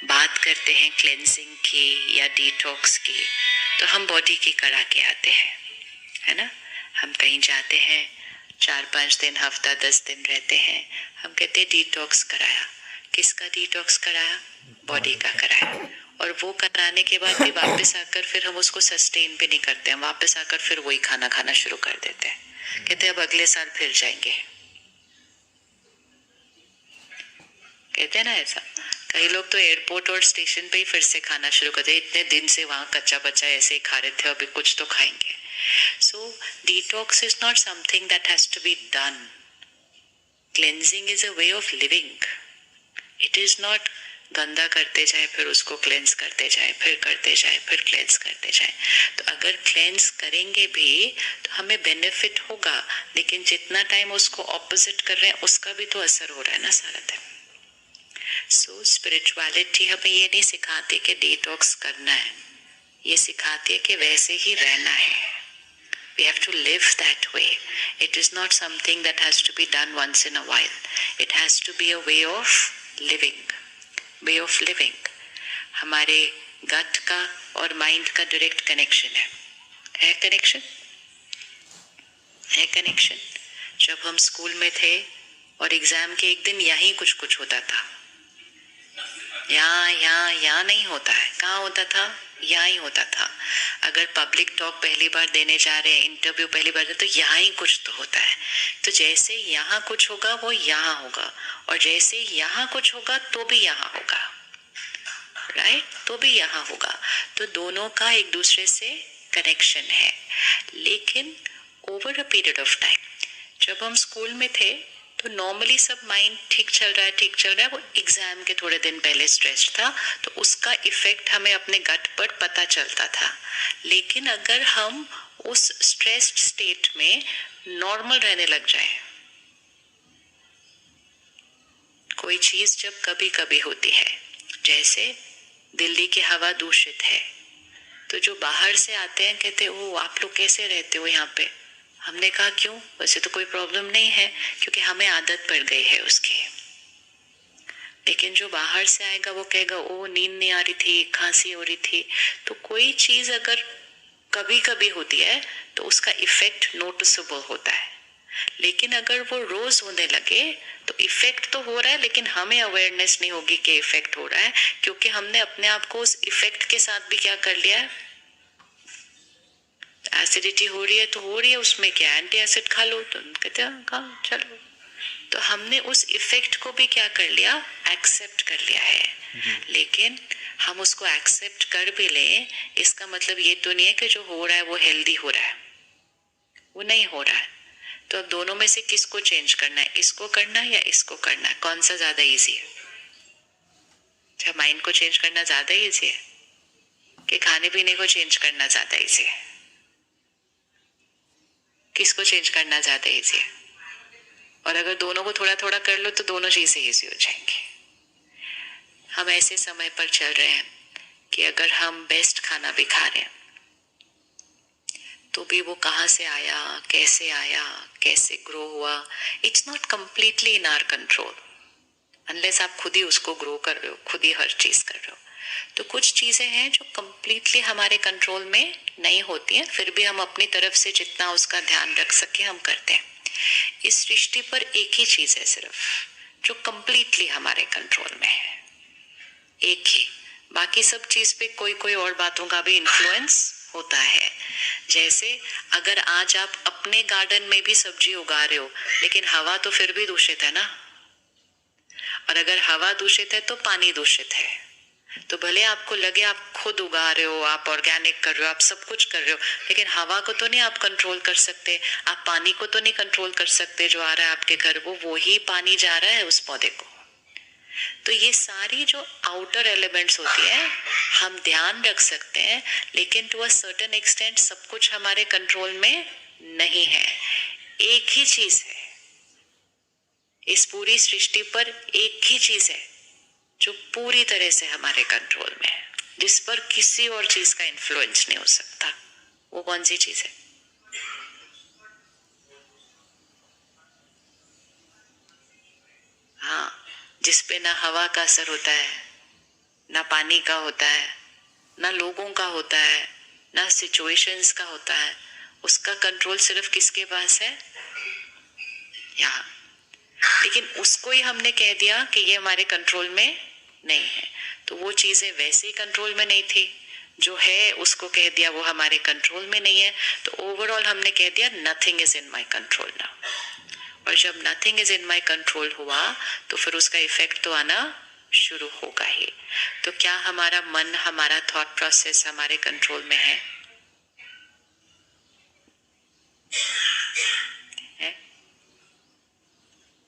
बात करते हैं क्लेंजिंग की या डिटॉक्स की, तो हम बॉडी की करा के आते हैं, है ना। हम कहीं जाते हैं, 4-5 दिन, हफ्ता 10 दिन रहते हैं, हम कहते हैं डिटॉक्स कराया। किसका डिटॉक्स कराया? बॉडी का कराया। और वो कराने के बाद भी वापस आकर फिर हम उसको सस्टेन भी नहीं करते हैं, वापस आकर फिर वही खाना खाना शुरू कर देते हैं, कहते हैं अब अगले साल फिर जाएंगे, कहते हैं ना ऐसा। कई लोग तो एयरपोर्ट और स्टेशन पे ही फिर से खाना शुरू करते हैं, इतने दिन से वहां कच्चा बच्चा ऐसे ही खा रहे थे, अभी कुछ तो खाएंगे। So detox is not something that has to be done. Cleansing is a way of living. It is not गंदा करते जाए फिर उसको क्लेंस करते जाए, फिर करते जाए, फिर क्लेंस करते जाए। तो अगर क्लेंस करेंगे भी तो हमें बेनिफिट होगा, लेकिन जितना टाइम उसको ऑपोजिट कर रहे हैं उसका भी तो असर हो रहा है ना सारा दिन। सो स्पिरिचुअलिटी हमें ये नहीं सिखाती कि डिटॉक्स करना है, ये सिखाती है कि वैसे ही रहना है। We have to live that way. It is not something that has to be done once in a while. It has to be a way of living. Way of living. हमारे गट का और माइंड का direct connection है। है connection? है connection. जब हम school में थे और एग्जाम के एक दिन यहीं कुछ कुछ होता था, यहाँ नहीं होता है। कहाँ होता था? यहाँ ही होता था। अगर पब्लिक टॉक पहली बार देने जा रहे हैं, इंटरव्यू पहली बार, तो यहाँ ही कुछ तो होता है। तो जैसे यहाँ कुछ होगा वो यहाँ होगा, और जैसे यहाँ कुछ होगा तो भी यहाँ होगा, राइट? तो भी यहाँ होगा। तो दोनों का एक दूसरे से कनेक्शन है। लेकिन over a period of time, जब हम स्कूल में थे तो नॉर्मली सब माइंड ठीक चल रहा है, वो एग्जाम के थोड़े दिन पहले स्ट्रेस था, तो उसका इफेक्ट हमें अपने गट पर पता चलता था। लेकिन अगर हम उस स्ट्रेस्ड स्टेट में नॉर्मल रहने लग जाए, कोई चीज जब कभी कभी होती है, जैसे दिल्ली की हवा दूषित है, तो जो बाहर से आते हैं कहते ओ आप लोग कैसे रहते हो यहाँ पे। हमने कहा क्यों? वैसे तो कोई प्रॉब्लम नहीं है, क्योंकि हमें आदत पड़ गई है उसकी। लेकिन जो बाहर से आएगा वो कहेगा ओ नींद नहीं आ रही थी, खांसी हो रही थी। तो कोई चीज अगर कभी कभी होती है तो उसका इफेक्ट नोटिसेबल होता है, लेकिन अगर वो रोज होने लगे तो इफेक्ट तो हो रहा है, लेकिन हमें अवेयरनेस नहीं होगी कि इफेक्ट हो रहा है, क्योंकि हमने अपने आप को उस इफेक्ट के साथ भी क्या कर लिया है। एसिडिटी हो रही है तो हो रही है, उसमें क्या एंटी एसिड खा लो, तो कहते हैं चलो। तो हमने उस इफेक्ट को भी क्या कर लिया, एक्सेप्ट कर लिया है। लेकिन हम उसको एक्सेप्ट कर भी लें, इसका मतलब ये तो नहीं है कि जो हो रहा है वो हेल्दी हो रहा है, वो नहीं हो रहा है। तो अब दोनों में से किसको चेंज करना है, इसको करना है या इसको करना है? कौन सा ज्यादा इजी है? क्या माइंड को चेंज करना ज्यादा इजी है कि खाने पीने को चेंज करना ज्यादा इजी है? किसको चेंज करना ज्यादा इजी है? और अगर दोनों को थोड़ा थोड़ा कर लो तो दोनों चीजें इजी हो जाएंगी। हम ऐसे समय पर चल रहे हैं कि अगर हम बेस्ट खाना भी खा रहे हैं तो भी वो कहाँ से आया, कैसे ग्रो हुआ, it's not completely in our control, unless आप खुद ही उसको ग्रो कर रहे हो, खुद ही हर चीज कर रहे हो। तो कुछ चीजें हैं जो कंप्लीटली हमारे कंट्रोल में नहीं होती हैं, फिर भी हम अपनी तरफ से जितना उसका ध्यान रख सके हम करते हैं। इस सृष्टि पर एक ही चीज है सिर्फ जो कंप्लीटली हमारे कंट्रोल में है, एक ही। बाकी सब चीज पे कोई कोई और बातों का भी इन्फ्लुएंस होता है। जैसे अगर आज आप अपने गार्डन में भी सब्जी उगा रहे हो, लेकिन हवा तो फिर भी दूषित है ना, और अगर हवा दूषित है तो पानी दूषित है। तो भले आपको लगे आप खुद उगा रहे हो, आप ऑर्गेनिक कर रहे हो, आप सब कुछ कर रहे हो, लेकिन हवा को तो नहीं आप कंट्रोल कर सकते, आप पानी को तो नहीं कंट्रोल कर सकते। जो आ रहा है आपके घर वो ही पानी जा रहा है उस पौधे को। तो ये सारी जो आउटर एलिमेंट्स होती है हम ध्यान रख सकते हैं, लेकिन टू अ सर्टेन एक्सटेंट सब कुछ हमारे कंट्रोल में नहीं है। एक ही चीज है इस पूरी सृष्टि पर, एक ही चीज है जो पूरी तरह से हमारे कंट्रोल में है, जिस पर किसी और चीज का इन्फ्लुएंस नहीं हो सकता। वो कौन सी चीज है? हाँ, जिसपे ना हवा का असर होता है, ना पानी का होता है, ना लोगों का होता है, ना सिचुएशंस का होता है। उसका कंट्रोल सिर्फ किसके पास है? यहाँ। लेकिन उसको ही हमने कह दिया कि ये हमारे कंट्रोल में नहीं है, तो वो चीजें वैसे ही कंट्रोल में नहीं थी। जो है उसको कह दिया वो हमारे कंट्रोल में नहीं है, तो ओवरऑल हमने कह दिया nothing is in my control now. और जब nothing is in my control हुआ तो फिर उसका इफेक्ट तो आना शुरू होगा ही। तो क्या हमारा मन, हमारा थॉट प्रोसेस हमारे कंट्रोल में है?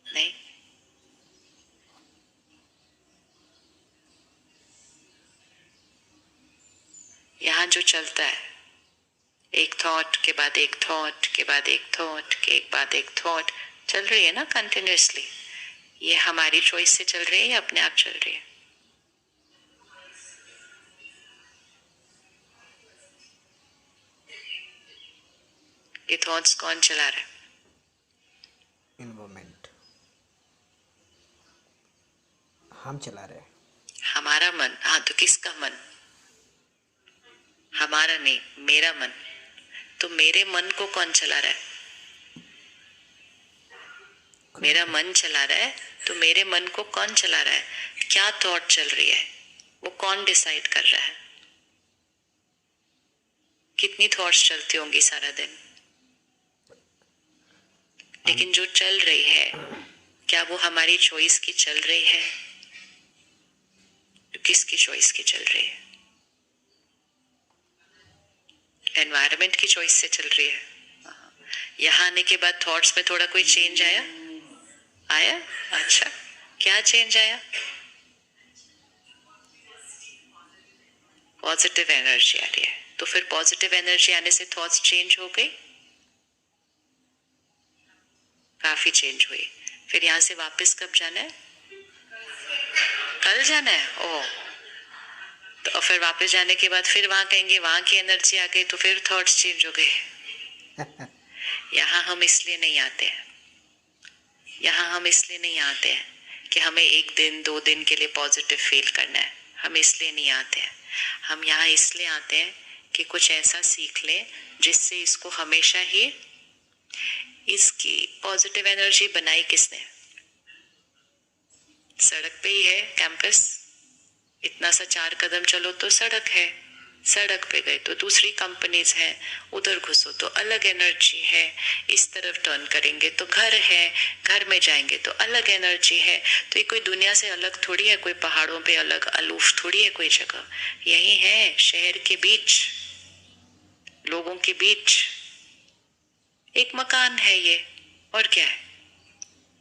नहीं। यहाँ जो चलता है, एक थॉट के बाद एक थॉट के बाद एक थॉट के बाद एक थॉट चल रही है ना कंटिन्यूसली, ये हमारी चॉइस से चल रही है या अपने आप चल रही है? ये थॉट्स कौन चला रहा है? इन्वायरमेंट हम चला रहे हैं। हमारा मन। हाँ, तो किसका मन? हमारा नहीं, मेरा मन। तो मेरे मन को कौन चला रहा है? मेरा मन चला रहा है। तो मेरे मन को कौन चला रहा है? क्या थॉट चल रही है वो कौन डिसाइड कर रहा है? कितनी थॉट्स चलती होंगी सारा दिन? लेकिन जो चल रही है, क्या वो हमारी चॉइस की चल रही है? किसकी चॉइस की चल रही है? एनवायरनमेंट की चॉइस से चल रही है। यहाँ आने के बाद थॉट्स में थोड़ा कोई चेंज आया? आया? अच्छा, क्या चेंज आया? पॉजिटिव एनर्जी आ रही है। तो फिर पॉजिटिव एनर्जी आने से थॉट्स चेंज हो गई? काफी चेंज हुई। फिर यहाँ से वापस कब जाना है? कल जाना है। ओह, तो फिर वापस जाने के बाद फिर वहां कहेंगे वहां की एनर्जी आ गई, तो फिर थॉट्स चेंज हो गए। यहाँ हम इसलिए नहीं आते हैं, यहाँ हम इसलिए नहीं आते हैं कि हमें एक दिन 2 दिन के लिए पॉजिटिव फील करना है। हम इसलिए नहीं आते हैं। हम यहाँ इसलिए आते हैं कि कुछ ऐसा सीख लें जिससे इसको हमेशा ही, इसकी पॉजिटिव एनर्जी बनाई किसने? सड़क पे ही है कैंपस। इतना सा 4 कदम चलो तो सड़क है, सड़क पे गए तो दूसरी कंपनीज है, उधर घुसो तो अलग एनर्जी है, इस तरफ टर्न करेंगे तो घर है, घर में जाएंगे तो अलग एनर्जी है। तो ये कोई दुनिया से अलग थोड़ी है, कोई पहाड़ों पे अलग अलूफ थोड़ी है कोई जगह। यही है शहर के बीच, लोगों के बीच एक मकान है ये, और क्या है?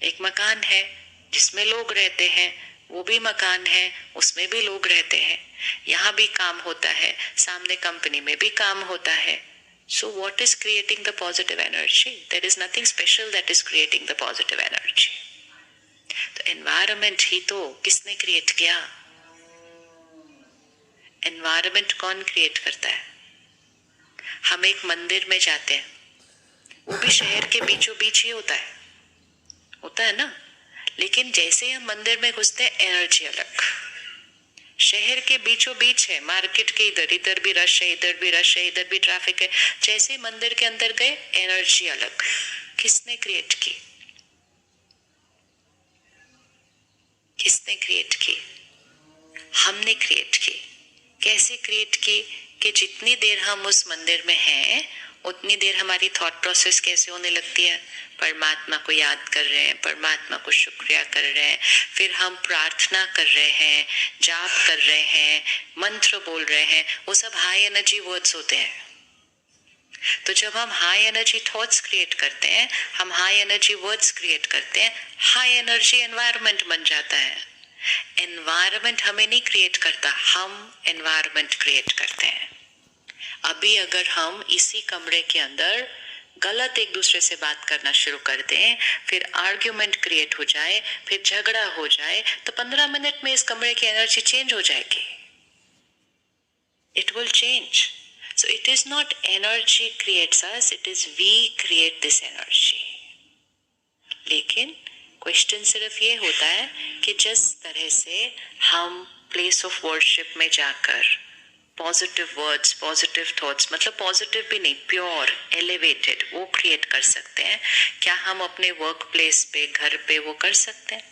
एक मकान है जिसमें लोग रहते हैं, वो भी मकान है, उसमें भी लोग रहते हैं। यहाँ भी काम होता है, सामने कंपनी में भी काम होता है। So what is creating the positive energy? There is nothing special that is creating the positive energy. तो environment ही तो किसने क्रिएट किया? environment कौन क्रिएट करता है? हम एक मंदिर में जाते हैं, वो भी शहर के बीचों बीच ही होता है ना। लेकिन जैसे हम मंदिर में घुसते हैं, एनर्जी अलग। शहर के बीचों बीच है, मार्केट के इधर, इधर भी रश है, इधर भी रश है, इधर भी ट्रैफिक है। जैसे मंदिर के अंदर गए, एनर्जी अलग। किसने क्रिएट की? किसने क्रिएट की? हमने क्रिएट की। कैसे क्रिएट की? कि जितनी देर हम उस मंदिर में हैं, उतनी देर हमारी थॉट प्रोसेस कैसे होने लगती है? परमात्मा को याद कर रहे हैं, परमात्मा को शुक्रिया कर रहे हैं, फिर हम प्रार्थना कर रहे हैं, जाप कर रहे हैं, मंत्र बोल रहे हैं। वो सब हाई एनर्जी वर्ड्स होते हैं। तो जब हम हाई एनर्जी थॉट्स क्रिएट करते हैं, हम हाई एनर्जी वर्ड्स क्रिएट करते हैं, हाई एनर्जी एनवायरनमेंट बन जाता है। एनवायरनमेंट हमें नहीं क्रिएट करता, हम एनवायरनमेंट क्रिएट करते हैं। अभी अगर हम इसी कमरे के अंदर गलत एक दूसरे से बात करना शुरू कर दें, फिर आर्ग्यूमेंट क्रिएट हो जाए, फिर झगड़ा हो जाए, तो 15 मिनट में इस कमरे की एनर्जी चेंज हो जाएगी। It will change. So it is not energy creates us, it is we create this energy. लेकिन क्वेश्चन सिर्फ ये होता है कि जिस तरह से हम प्लेस ऑफ वर्शिप में जाकर पॉजिटिव वर्ड्स, पॉजिटिव थॉट्स, मतलब पॉजिटिव भी नहीं, प्योर, एलिवेटेड, वो क्रिएट कर सकते हैं। क्या हम अपने वर्क प्लेस पे, घर पे वो कर सकते हैं?